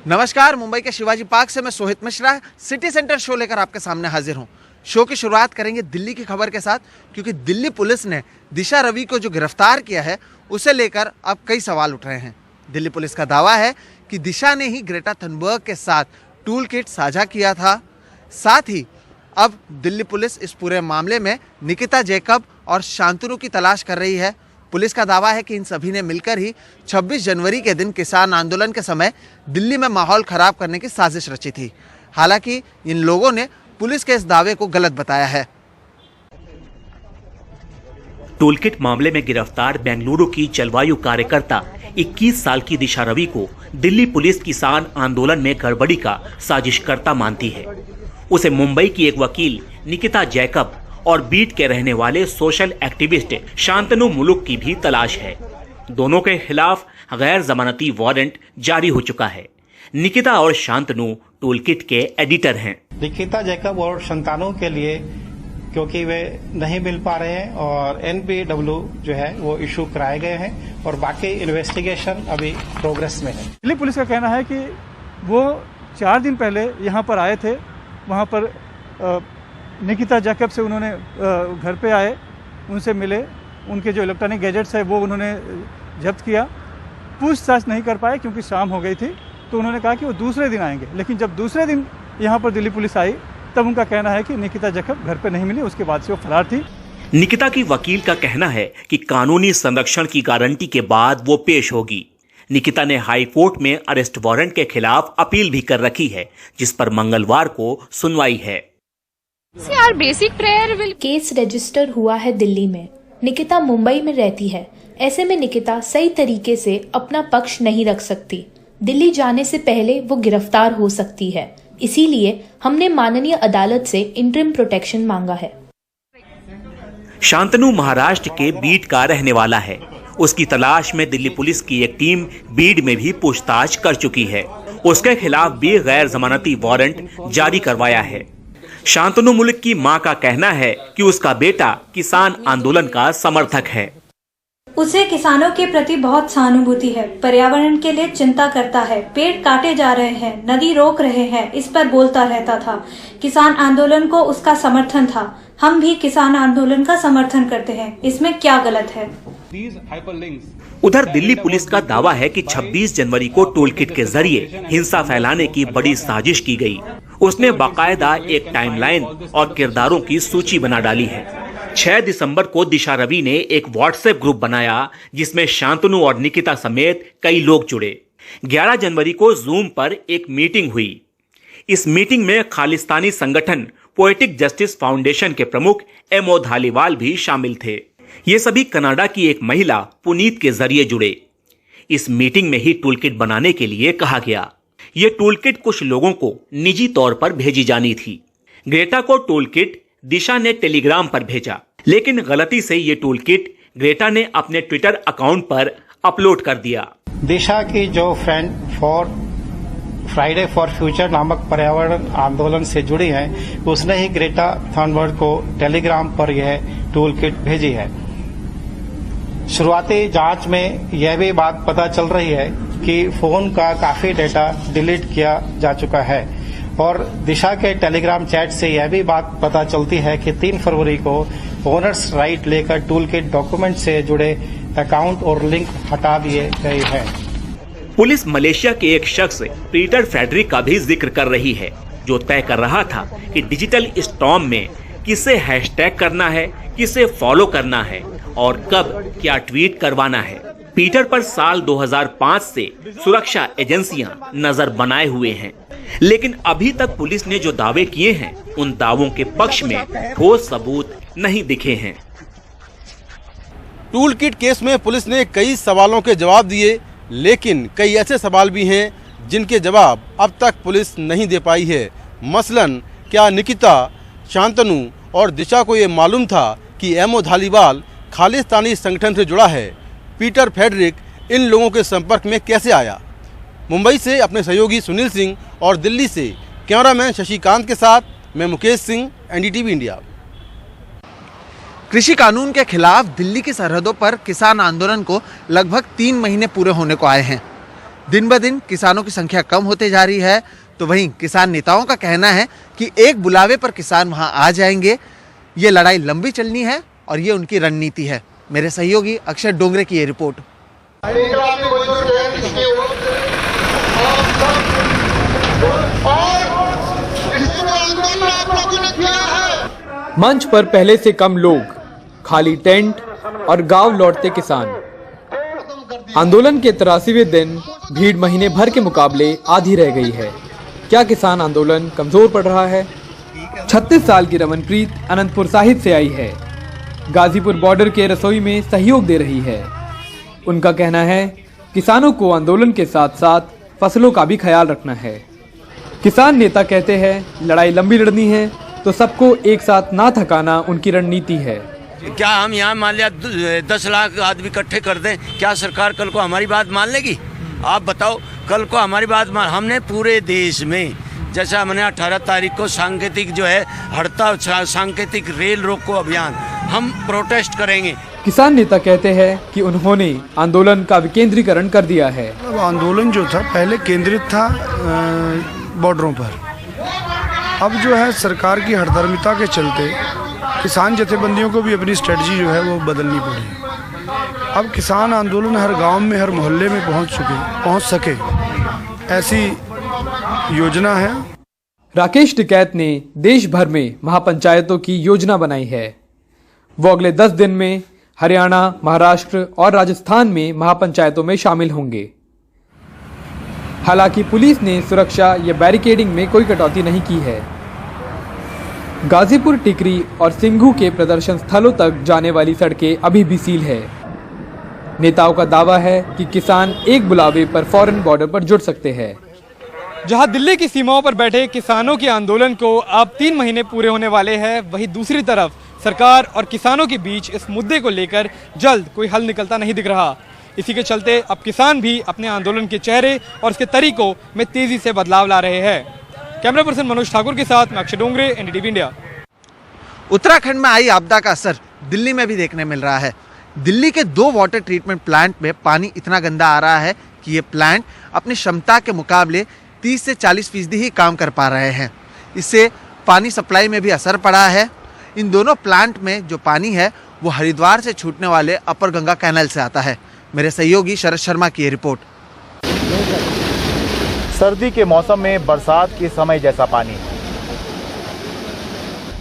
नमस्कार, मुंबई के शिवाजी पार्क से मैं Sohit Mishra city centre show लेकर आपके सामने हाजिर हूं। शो की शुरुआत करेंगे दिल्ली की खबर के साथ, क्योंकि दिल्ली पुलिस ने दिशा रवि को जो गिरफ्तार किया है उसे लेकर अब कई सवाल उठ रहे हैं। दिल्ली पुलिस का दावा है कि दिशा ने ही ग्रेटा थनबर्ग के साथ टूल किट साझा किया था। साथ ही अब दिल्ली पुलिस इस पूरे मामले में निकिता जैकब और शांतनु की तलाश कर रही है। पुलिस का दावा है कि इन सभी ने मिलकर ही 26 जनवरी के दिन किसान आंदोलन के समय दिल्ली में माहौल खराब करने की साजिश रची थी। हालांकि इन लोगों ने पुलिस के इस दावे को गलत बताया है। टूलकिट मामले में गिरफ्तार बेंगलुरु की जलवायु कार्यकर्ता 21 साल की दिशा रवि को दिल्ली पुलिस किसान आंदोलन में गड़बड़ी का साजिशकर्ता मानती है। उसे मुंबई की एक वकील निकिता जैकब और बीट के रहने वाले सोशल एक्टिविस्ट शांतनु मुलुक की भी तलाश है। दोनों के खिलाफ गैर जमानती वारंट जारी हो चुका है। निकिता और शांतनु टूलकिट के एडिटर हैं। निकिता जैकब और शांतनु के लिए क्योंकि वे नहीं मिल पा रहे हैं और NPW जो है वो इशू कराए गए हैं और बाकी इन्वेस्टिगेशन अभी प्रोग्रेस में है। दिल्ली पुलिस का कहना है कि वो 4 दिन पहले यहाँ पर आए थे। वहाँ पर निकिता जैकब से उन्होंने घर पे आए, उनसे मिले, उनके जो इलेक्ट्रॉनिक गैजेट्स है वो उन्होंने जब्त किया। पूछताछ नहीं कर पाए क्योंकि शाम हो गई थी, तो उन्होंने कहा कि वो दूसरे दिन आएंगे। लेकिन जब दूसरे दिन यहाँ पर दिल्ली पुलिस आई तब उनका कहना है कि निकिता जैकब घर पे नहीं मिली, उसके बाद से वो फरार थी। निकिता की वकील का कहना है कि कानूनी संरक्षण की गारंटी के बाद वो पेश होगी। निकिता ने हाई कोर्ट में अरेस्ट वारंट के खिलाफ अपील भी कर रखी है, जिस पर मंगलवार को सुनवाई है। केस रजिस्टर हुआ है दिल्ली में। निकिता मुंबई में रहती है। ऐसे में निकिता सही तरीके से अपना पक्ष नहीं रख सकती। दिल्ली जाने से पहले वो गिरफ्तार हो सकती है। इसीलिए हमने माननीय अदालत से इंटरिम प्रोटेक्शन मांगा है। शांतनु महाराष्ट्र के बीड का रहने वाला है। उसकी तलाश में दिल्ली पुलिस की एक टीम बीड में भी पूछताछ कर चुकी है। उसके खिलाफ भी गैर जमानती वारंट जारी करवाया है। शांतनु मुल्क की मां का कहना है कि उसका बेटा किसान आंदोलन का समर्थक है। उसे किसानों के प्रति बहुत सहानुभूति है, पर्यावरण के लिए चिंता करता है। पेड़ काटे जा रहे हैं, नदी रोक रहे हैं, इस पर बोलता रहता था। किसान आंदोलन को उसका समर्थन था। हम भी किसान आंदोलन का समर्थन करते हैं, इसमें क्या गलत है। उधर दिल्ली पुलिस का दावा है कि 26 जनवरी को टूलकिट के जरिए हिंसा फैलाने की बड़ी साजिश की गई। उसने बाकायदा एक टाइमलाइन और किरदारों की सूची बना डाली है। 6 दिसंबर को दिशा रवि ने एक व्हाट्सएप ग्रुप बनाया जिसमें शांतनु और निकिता समेत कई लोग जुड़े। 11 जनवरी को जूम पर एक मीटिंग हुई। इस मीटिंग में खालिस्तानी संगठन पोएटिक जस्टिस फाउंडेशन के प्रमुख M.O. धालीवाल भी शामिल थे। ये सभी कनाडा की एक महिला पुनीत के जरिए जुड़े। इस मीटिंग में ही टूलकिट बनाने के लिए कहा गया। ये टूलकिट कुछ लोगों को निजी तौर पर भेजी जानी थी। ग्रेटा को टूलकिट दिशा ने टेलीग्राम पर भेजा, लेकिन गलती से ये टूलकिट ग्रेटा ने अपने ट्विटर अकाउंट पर अपलोड कर दिया। दिशा की जो friend for Friday for future नामक पर्यावरण आंदोलन से जुड़ी है, उसने ही ग्रेटा थनबर्ग को टेलीग्राम पर यह टूलकिट भेजी है। शुरुआती जांच में यह भी बात पता चल रही है कि फोन का काफी डेटा डिलीट किया जा चुका है और दिशा के टेलीग्राम चैट से यह भी बात पता चलती है कि 3 फरवरी को ओनर्स राइट लेकर टूलकिट डॉक्यूमेंट से जुड़े अकाउंट और लिंक हटा दिए गए हैं। पुलिस मलेशिया के एक शख्स पीटर फ्रेडरिक का भी जिक्र कर रही है, जो तय कर रहा था कि डिजिटल स्टॉर्म में किसे हैशटैग करना है, किसे फॉलो करना है और कब क्या ट्वीट करवाना है। पीटर पर साल 2005 से सुरक्षा एजेंसियां नजर बनाए हुए हैं, लेकिन अभी तक पुलिस ने जो दावे किए हैं उन दावों के पक्ष में ठोस सबूत नहीं दिखे हैं। टूलकिट केस में पुलिस ने कई सवालों के जवाब दिए, लेकिन कई ऐसे सवाल भी हैं जिनके जवाब अब तक पुलिस नहीं दे पाई है। मसलन, क्या निकिता, शांतनु और दिशा को ये मालूम था कि M.O. धालीवाल खालिस्तानी संगठन से जुड़ा है? पीटर फ्रेडरिक इन लोगों के संपर्क में कैसे आया? मुंबई से अपने सहयोगी सुनील सिंह और दिल्ली से कैमरामैन शशिकांत के साथ मैं मुकेश सिंह, NDTV इंडिया। कृषि कानून के खिलाफ दिल्ली की सरहदों पर किसान आंदोलन को लगभग 3 महीने पूरे होने को आए हैं। दिन ब दिन किसानों की संख्या कम होते जा रही है, तो वहीं किसान नेताओं का कहना है कि एक बुलावे पर किसान वहां आ जाएंगे। ये लड़ाई लंबी चलनी है और ये उनकी रणनीति है। मेरे सहयोगी अक्षय डोंगरे की ये रिपोर्ट। मंच पर पहले से कम लोग, खाली टेंट और गांव लौटते किसान। आंदोलन के 83वें दिन भीड़ महीने भर के मुकाबले आधी रह गई है। क्या किसान आंदोलन कमजोर पड़ रहा है? 36 साल की रमनप्रीत अनंतपुर साहिब से आई है। गाजीपुर बॉर्डर के रसोई में सहयोग दे रही है। उनका कहना है किसानों को आंदोलन के साथ साथ फसलों का भी ख्याल रखना है। किसान नेता कहते हैं लड़ाई लंबी लड़नी है तो सबको एक साथ ना थकाना उनकी रणनीति है। क्या हम यहाँ मान लिया 10 लाख आदमी इकट्ठे कर दें, क्या सरकार कल को हमारी बात मान लेगी? आप बताओ, कल को हमारी बात मान। हमने पूरे देश में जैसा हमने 18 तारीख को सांकेतिक जो है हड़ताल, सांकेतिक रेल रोको अभियान, हम प्रोटेस्ट करेंगे। किसान नेता कहते हैं कि उन्होंने आंदोलन का विकेंद्रीकरण कर दिया है। आंदोलन जो था पहले केंद्रित था बॉर्डरों पर, अब जो है सरकार की हठधर्मिता के चलते किसान जथेबंदियों को भी अपनी स्ट्रेटजी जो है वो बदलनी पड़ी। अब किसान आंदोलन हर गांव में, हर मोहल्ले में पहुंच सके, ऐसी योजना है। राकेश टिकैत ने देश भर में महापंचायतों की योजना बनाई है। वो अगले 10 दिन में हरियाणा, महाराष्ट्र और राजस्थान में महापंचायतों में शामिल होंगे। हालांकि पुलिस ने सुरक्षा या बैरिकेडिंग में कोई कटौती नहीं की है। गाजीपुर, टिकरी और सिंघू के प्रदर्शन स्थलों तक जाने वाली सड़कें अभी भी सील है। नेताओं का दावा है कि किसान एक बुलावे पर फौरन बॉर्डर पर जुट सकते हैं। जहां दिल्ली की सीमाओं पर बैठे किसानों के आंदोलन को अब 3 महीने पूरे होने वाले हैं, वहीं दूसरी तरफ सरकार और किसानों के बीच इस मुद्दे को लेकर जल्द कोई हल निकलता नहीं दिख रहा। इसी के चलते अब किसान भी अपने आंदोलन के चेहरे और इसके तरीकों में तेजी से बदलाव ला रहे हैं। कैमरा पर्सन मनोज ठाकुर के साथ मैं अक्षय डोंगरे, एनडीटीवी इंडिया। उत्तराखंड में आई आपदा का असर दिल्ली में भी देखने मिल रहा है। दिल्ली के 2 वाटर ट्रीटमेंट प्लांट में पानी इतना गंदा आ रहा है कि ये प्लांट अपनी क्षमता के मुकाबले 30 से 40% ही काम कर पा रहे हैं। इससे पानी सप्लाई में भी असर पड़ा है। इन दोनों प्लांट में जो पानी है वो हरिद्वार से छूटने वाले अपर गंगा कैनाल से आता है। मेरे सहयोगी शरद शर्मा की ये रिपोर्ट। सर्दी के मौसम में बरसात के समय जैसा पानी।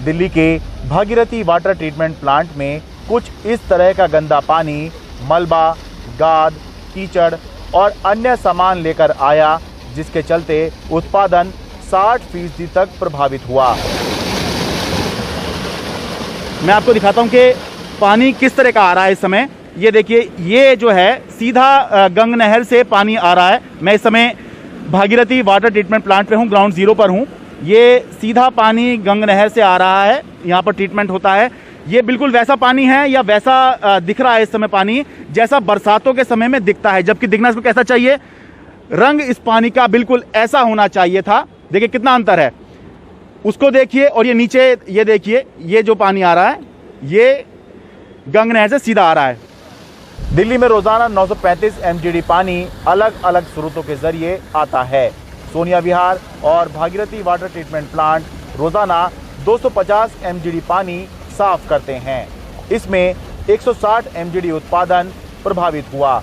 दिल्ली के भागीरथी वाटर ट्रीटमेंट प्लांट में कुछ इस तरह का गंदा पानी मलबा, गाद, कीचड़ और अन्य सामान लेकर आया, जिसके चलते उत्पादन 60% तक प्रभावित हुआ। मैं आपको दिखाता हूं कि पानी किस तरह का आ रहा है इस समय। ये देखिए, ये जो है सीधा गंग नहर से पानी आ रहा है। मैं इस समय भागीरथी वाटर ट्रीटमेंट प्लांट पे हूँ, ग्राउंड जीरो पर हूँ। ये सीधा पानी गंग नहर से आ रहा है, यहाँ पर ट्रीटमेंट होता है। ये बिल्कुल वैसा पानी है या वैसा दिख रहा है इस समय पानी जैसा बरसातों के समय में दिखता है, जबकि दिखना इसको कैसा चाहिए, रंग इस पानी का बिल्कुल ऐसा होना चाहिए था। देखिए कितना अंतर है, उसको देखिए और ये नीचे ये देखिए, ये जो पानी आ रहा है ये गंग नहर से सीधा आ रहा है। दिल्ली में रोजाना 935 MGD पानी अलग अलग स्रोतों के जरिए आता है। सोनिया विहार और भागीरथी वाटर ट्रीटमेंट प्लांट रोजाना 250 MGD पानी साफ करते हैं। इसमें 160 MGD उत्पादन प्रभावित हुआ।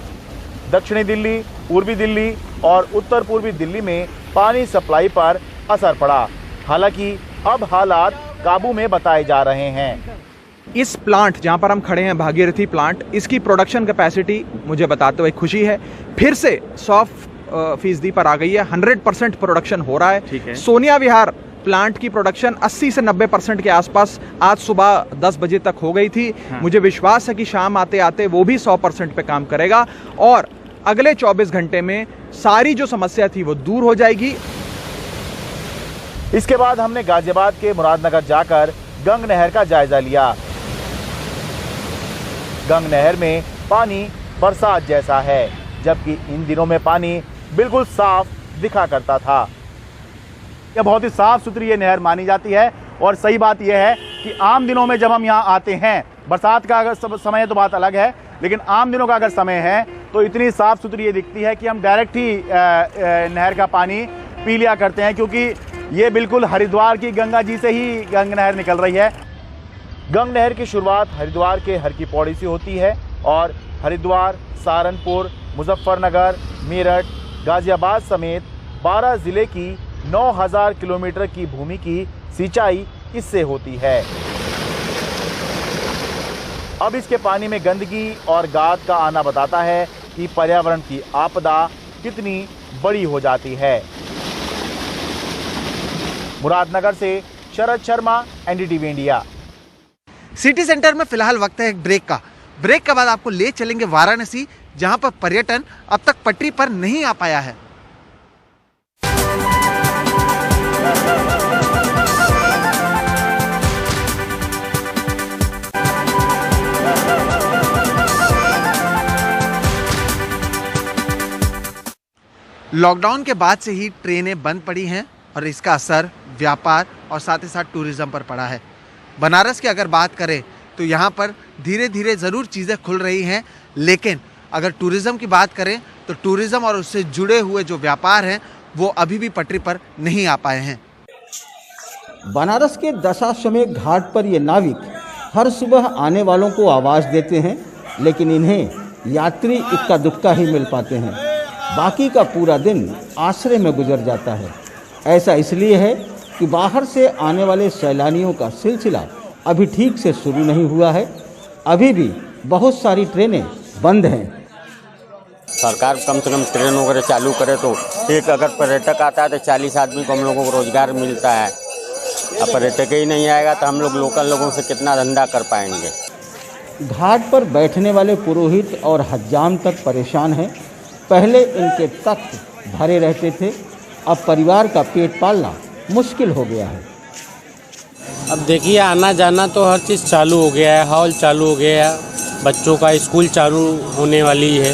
दक्षिणी दिल्ली, पूर्वी दिल्ली और उत्तर पूर्वी दिल्ली में पानी सप्लाई पर असर पड़ा। हालांकि अब हालात काबू में बताए जा रहे हैं। इस प्लांट जहां पर हम खड़े हैं, भागीरथी प्लांट, इसकी प्रोडक्शन कैपेसिटी मुझे बताते हुए खुशी है, फिर से 100% पर आ गई है। 100% प्रोडक्शन हो रहा है। सोनिया विहार प्लांट की प्रोडक्शन 80 से 90% के आसपास आज सुबह 10 बजे तक हो गई थी। मुझे विश्वास है कि शाम आते आते वो भी 100% पे काम करेगा और अगले 24 घंटे में सारी जो समस्या थी वो दूर हो जाएगी। इसके बाद हमने गाजियाबाद के मुरादनगर जाकर गंग नहर का जायजा लिया। गंग नहर में पानी बरसात जैसा है, जबकि इन दिनों में पानी बिल्कुल साफ दिखा करता था। यह बहुत ही साफ सुथरी ये नहर मानी जाती है। और सही बात यह है कि आम दिनों में जब हम यहाँ आते हैं, बरसात का अगर समय है तो बात अलग है, लेकिन आम दिनों का अगर समय है तो इतनी साफ़ सुथरी ये दिखती है कि हम डायरेक्ट ही नहर का पानी पी लिया करते हैं, क्योंकि ये बिल्कुल हरिद्वार की गंगा जी से ही गंगा नहर निकल रही है। गंगा नहर की शुरुआत हरिद्वार के हर की पौड़ी से होती है और हरिद्वार, सहारनपुर, मुजफ्फरनगर, मेरठ, गाजियाबाद समेत 12 जिले की 9000 किलोमीटर की भूमि की सिंचाई इससे होती है। अब इसके पानी में गंदगी और गाद का आना बताता है कि पर्यावरण की आपदा कितनी बड़ी हो जाती है। मुरादनगर से Sharad Sharma, NDTV India. City centre में फिलहाल वक्त है एक ब्रेक का। ब्रेक के बाद आपको ले चलेंगे वाराणसी, जहां पर पर्यटन अब तक पटरी पर नहीं आ पाया है। लॉकडाउन के बाद से ही ट्रेनें बंद पड़ी हैं और इसका असर व्यापार और साथ ही साथ टूरिज्म पर पड़ा है। बनारस की अगर बात करें तो यहाँ पर धीरे धीरे ज़रूर चीज़ें खुल रही हैं, लेकिन अगर टूरिज़्म की बात करें तो टूरिज़्म और उससे जुड़े हुए जो व्यापार हैं वो अभी भी पटरी पर नहीं आ पाए हैं। बनारस के दशाश्वमेध घाट पर ये नाविक हर सुबह आने वालों को आवाज़ देते हैं, लेकिन इन्हें यात्री इक्का दुक्का ही मिल पाते हैं। बाकी का पूरा दिन आश्रय में गुजर जाता है। ऐसा इसलिए है कि बाहर से आने वाले सैलानियों का सिलसिला अभी ठीक से शुरू नहीं हुआ है। अभी भी बहुत सारी ट्रेनें बंद हैं। सरकार कम से कम ट्रेन वगैरह चालू करे तो एक अगर पर्यटक आता है तो 40 आदमी को हम लोगों को रोजगार मिलता है। अब पर्यटक ही नहीं आएगा तो हम लोग लोकल लोगों से कितना धंधा कर पाएंगे। घाट पर बैठने वाले पुरोहित और हज्जाम तक परेशान हैं। पहले इनके तख्त भरे रहते थे, अब परिवार का पेट पालना मुश्किल हो गया है। अब देखिए आना जाना तो हर चीज़ चालू हो गया है, हॉल चालू हो गया है, बच्चों का स्कूल चालू होने वाली है।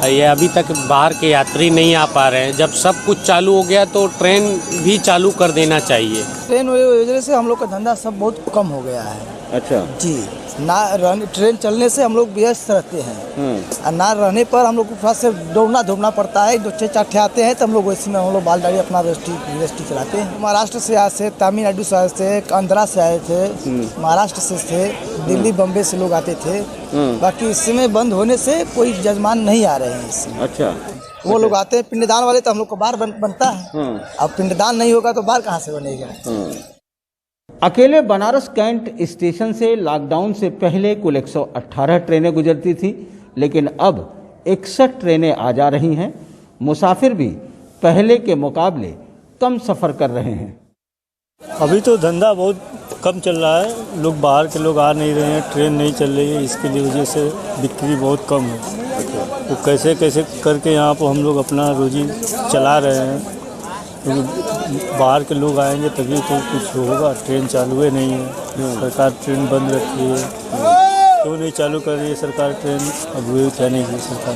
ये अभी तक बाहर के यात्री नहीं आ पा रहे हैं। जब सब कुछ चालू हो गया तो ट्रेन भी चालू कर देना चाहिए। ट्रेन वजह से हम लोग का धंधा सब बहुत कम हो गया है। अच्छा जी, ना ट्रेन चलने से हम लोग व्यस्त रहते हैं और ना रहने पर हम लोग को थोड़ा से दौड़ना धूपना पड़ता है। 2-4 आते हैं तो हम लोग वैसे में हम लोग बाल दाढ़ी अपना गृहस्थी चलाते हैं। महाराष्ट्र से आए थे, तमिलनाडु से आए थे, आंध्रा से आए थे, महाराष्ट्र से थे, दिल्ली बम्बे से लोग आते थे। बाकी इस समय बंद होने से कोई जजमान नहीं आ रहे हैं इसमें। अच्छा, वो लोग आते हैं पिंडदान वाले, तो हम लोग को बार बनता है। अब पिंडदान नहीं होगा तो बार कहाँ से बनेगा। अकेले बनारस कैंट स्टेशन से लॉकडाउन से पहले कुल 118 ट्रेनें गुजरती थी, लेकिन अब 61 ट्रेनें आ जा रही हैं। मुसाफिर भी पहले के मुकाबले कम सफ़र कर रहे हैं। अभी तो धंधा बहुत कम चल रहा है, लोग बाहर के लोग आ नहीं रहे हैं, ट्रेन नहीं चल रही है, इसकी वजह से बिक्री बहुत कम है। तो कैसे कैसे करके यहाँ पर हम लोग अपना रोजी चला रहे हैं। तो बाहर के लोग आएंगे तभी तो कुछ होगा। ट्रेन चालू है नहीं है, सरकार ट्रेन बंद रखी है। क्यों नहीं चालू कर रही है सरकार ट्रेन? अब हुए क्या नहीं हुई सरकार।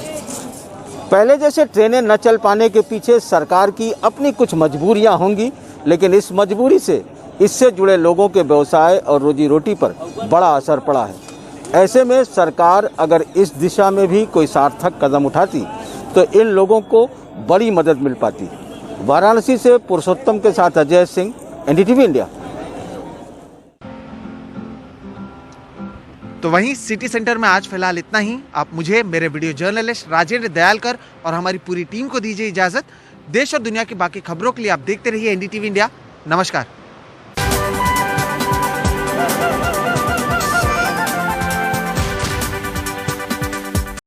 पहले जैसे ट्रेनें न चल पाने के पीछे सरकार की अपनी कुछ मजबूरियां होंगी, लेकिन इस मजबूरी से इससे जुड़े लोगों के व्यवसाय और रोजी रोटी पर बड़ा असर पड़ा है। ऐसे में सरकार अगर इस दिशा में भी कोई सार्थक कदम उठाती तो इन लोगों को बड़ी मदद मिल पाती। वाराणसी से पुरुषोत्तम के साथ अजय सिंह, एनडीटीवी इंडिया। तो वहीं सिटी सेंटर में आज फिलहाल इतना ही। आप मुझे, मेरे वीडियो जर्नलिस्ट राजेंद्र दयालकर और हमारी पूरी टीम को दीजिए इजाजत। देश और दुनिया की बाकी खबरों के लिए आप देखते रहिए एनडीटीवी इंडिया। नमस्कार।